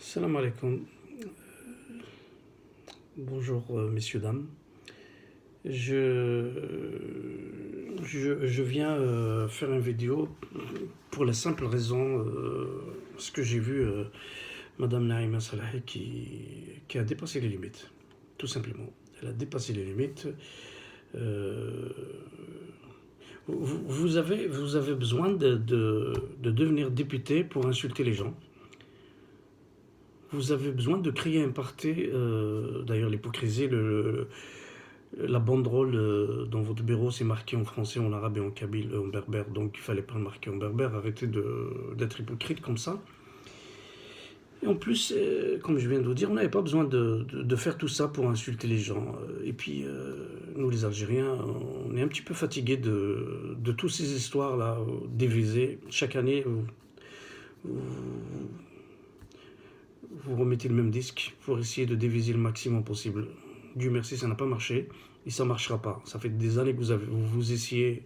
Salam alaikum. Bonjour messieurs, dames. Je, je viens faire une vidéo pour la simple raison, ce que j'ai vu Madame Naïma Salahi qui a dépassé les limites, tout simplement. Elle a dépassé les limites. Euh, vous avez besoin de devenir député pour insulter les gens. Vous avez besoin de créer un parti, d'ailleurs l'hypocrisie, la banderole dans votre bureau, c'est marqué en français, en arabe et en kabyle, en berbère, donc il fallait pas le marquer en berbère. Arrêtez d'être hypocrite comme ça. Et en plus, comme je viens de vous dire, on n'avait pas besoin de faire tout ça pour insulter les gens. Et puis, nous les Algériens, on est un petit peu fatigués de toutes ces histoires-là, divisées. Chaque année, vous, vous remettez le même disque pour essayer de diviser le maximum possible. Dieu merci, ça n'a pas marché et ça ne marchera pas. Ça fait des années que vous essayez,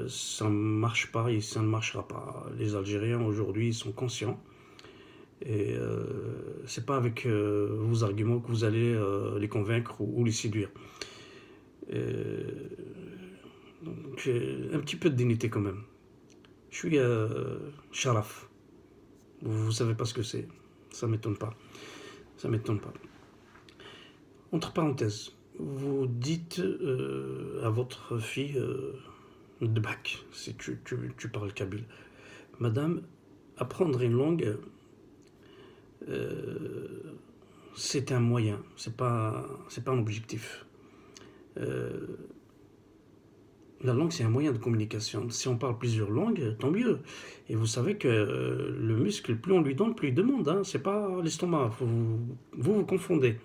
ça ne marche pas et ça ne marchera pas. Les Algériens aujourd'hui ils sont conscients et c'est pas avec vos arguments que vous allez les convaincre ou les séduire. Euh, donc un petit peu de dignité quand même. Je suis Sharaf. Vous savez pas ce que c'est. Ça m'étonne pas. Ça m'étonne pas. Entre parenthèses, vous dites à votre fille de bac, si tu parles kabyle, Madame, apprendre une langue, c'est un moyen, c'est pas un objectif. Euh, la langue, c'est un moyen de communication. Si on parle plusieurs langues, tant mieux. Et vous savez que le muscle, plus on lui donne, plus il demande. Hein. C'est pas l'estomac. Vous confondez.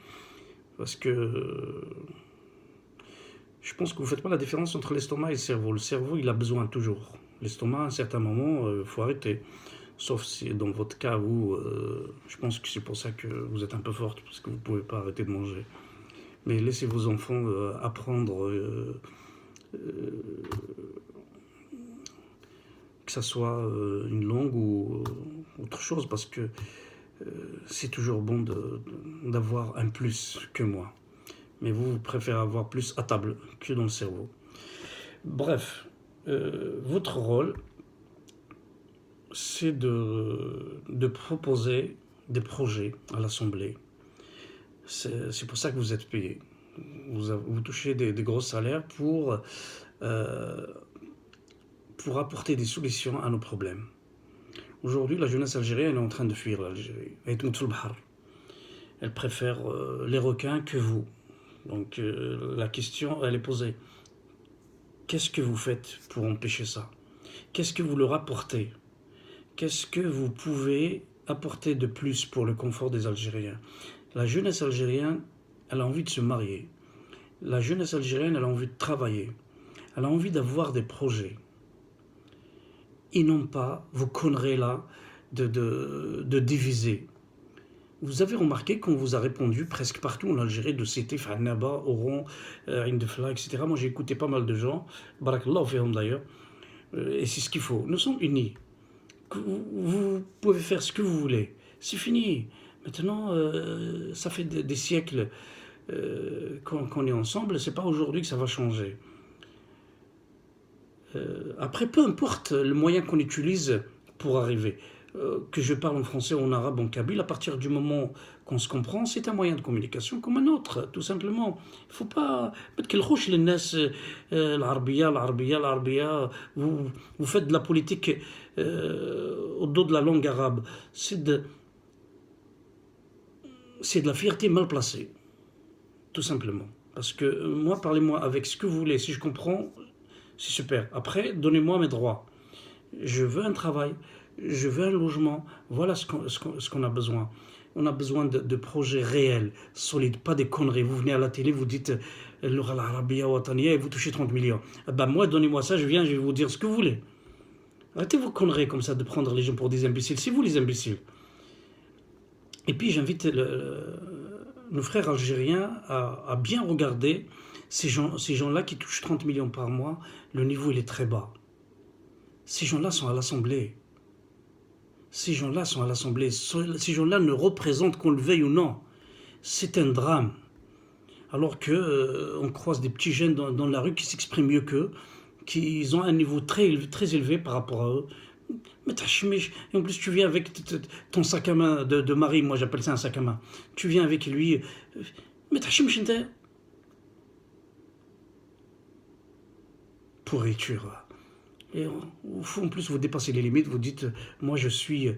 Parce que je pense que vous ne faites pas la différence entre l'estomac et le cerveau. Le cerveau, il a besoin toujours. L'estomac, à un certain moment, il faut arrêter. Sauf si dans votre cas, je pense que c'est pour ça que vous êtes un peu forte, parce que vous ne pouvez pas arrêter de manger. Mais laissez vos enfants apprendre, que ça soit une langue ou autre chose, parce que c'est toujours bon d'avoir un plus que moi. Mais vous préférez avoir plus à table que dans le cerveau. Bref, votre rôle, c'est de proposer des projets à l'Assemblée. C'est pour ça que vous êtes payé. Vous touchez des gros salaires euh, pour apporter des solutions à nos problèmes. Aujourd'hui, la jeunesse algérienne est en train de fuir l'Algérie. Elle préfère les requins que vous. Donc la question, elle est posée. Qu'est-ce que vous faites pour empêcher ça? Qu'est-ce que vous leur apportez? Qu'est-ce que vous pouvez apporter de plus pour le confort des Algériens? La jeunesse algérienne, elle a envie de se marier. La jeunesse algérienne, elle a envie de travailler. Elle a envie d'avoir des projets. Et non pas vos conneries là de diviser. Vous avez remarqué qu'on vous a répondu presque partout en Algérie de citer Fannaba, Oran, Indefla, etc. Moi j'ai écouté pas mal de gens, Barakallah fihom d'ailleurs, et c'est ce qu'il faut. Nous sommes unis. Vous pouvez faire ce que vous voulez. C'est fini. Maintenant, ça fait des siècles qu'on est ensemble. C'est pas aujourd'hui que ça va changer. Après, peu importe le moyen qu'on utilise pour arriver. Que je parle en français, en arabe, en kabyle, à partir du moment qu'on se comprend, c'est un moyen de communication comme un autre, tout simplement. Il ne faut pas mettre l'arabia. Vous faites de la politique au dos de la langue arabe. C'est de la fierté mal placée, tout simplement. Parce que moi, parlez-moi avec ce que vous voulez. Si je comprends, c'est super. Après, donnez-moi mes droits. Je veux un travail, je veux un logement. Voilà ce qu'on a besoin. On a besoin de projets réels, solides, pas des conneries. Vous venez à la télé, vous dites l'Arabia Watania et vous touchez 30 millions. Ben moi, donnez-moi ça, je viens, je vais vous dire ce que vous voulez. Arrêtez vos conneries comme ça de prendre les gens pour des imbéciles. C'est vous les imbéciles. Et puis j'invite nos frères algériens à bien regarder ces gens-là qui touchent 30 millions par mois. Le niveau, il est très bas. Ces gens-là sont à l'Assemblée. Ces gens-là sont à l'Assemblée. Ces gens-là ne représentent, qu'on le veuille ou non. C'est un drame. Alors qu'on croise des petits jeunes dans la rue qui s'expriment mieux qu'eux, qui ont un niveau très élevé par rapport à eux. Mais et en plus tu viens avec ton sac à main de mari, moi j'appelle ça un sac à main. Tu viens avec lui. Mais pourriture. Et en plus, vous dépassez les limites, vous dites, moi je suis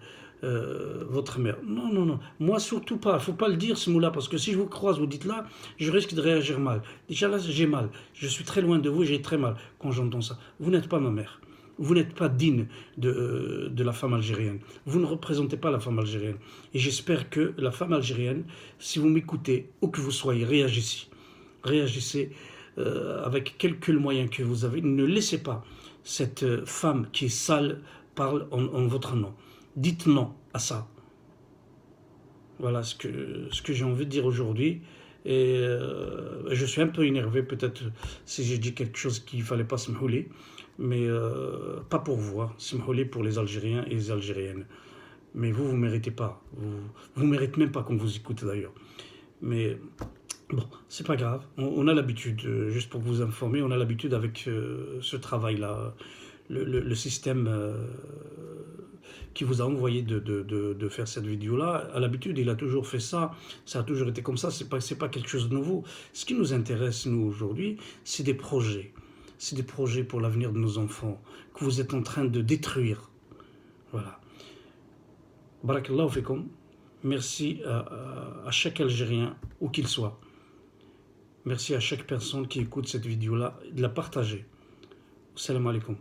votre mère. Non, non, non. Moi surtout pas. Il ne faut pas le dire ce mot-là, parce que si je vous croise, vous dites là, je risque de réagir mal. Déjà là, j'ai mal. Je suis très loin de vous, j'ai très mal quand j'entends ça. Vous n'êtes pas ma mère. Vous n'êtes pas digne de la femme algérienne. Vous ne représentez pas la femme algérienne. Et j'espère que la femme algérienne, si vous m'écoutez, où que vous soyez, réagissez. Réagissez avec quelques moyens que vous avez. Ne laissez pas cette femme qui est sale parle en votre nom. Dites non à ça. Voilà ce que j'ai envie de dire aujourd'hui. Et je suis un peu énervé peut-être si j'ai dit quelque chose qu'il ne fallait pas se m'houler. Mais pas pour vous, hein. Se m'houler pour les Algériens et les Algériennes. Mais vous ne méritez pas. Vous ne méritez même pas qu'on vous écoute d'ailleurs. Mais bon, c'est pas grave. On a l'habitude, juste pour vous informer, on a l'habitude avec ce travail-là. Le système qui vous a envoyé de faire cette vidéo-là, à l'habitude, il a toujours fait ça. Ça a toujours été comme ça. C'est pas quelque chose de nouveau. Ce qui nous intéresse, nous, aujourd'hui, c'est des projets. C'est des projets pour l'avenir de nos enfants que vous êtes en train de détruire. Voilà. Barakallahu fikum. Merci à chaque Algérien, où qu'il soit. Merci à chaque personne qui écoute cette vidéo-là, de la partager. Salam alaikum.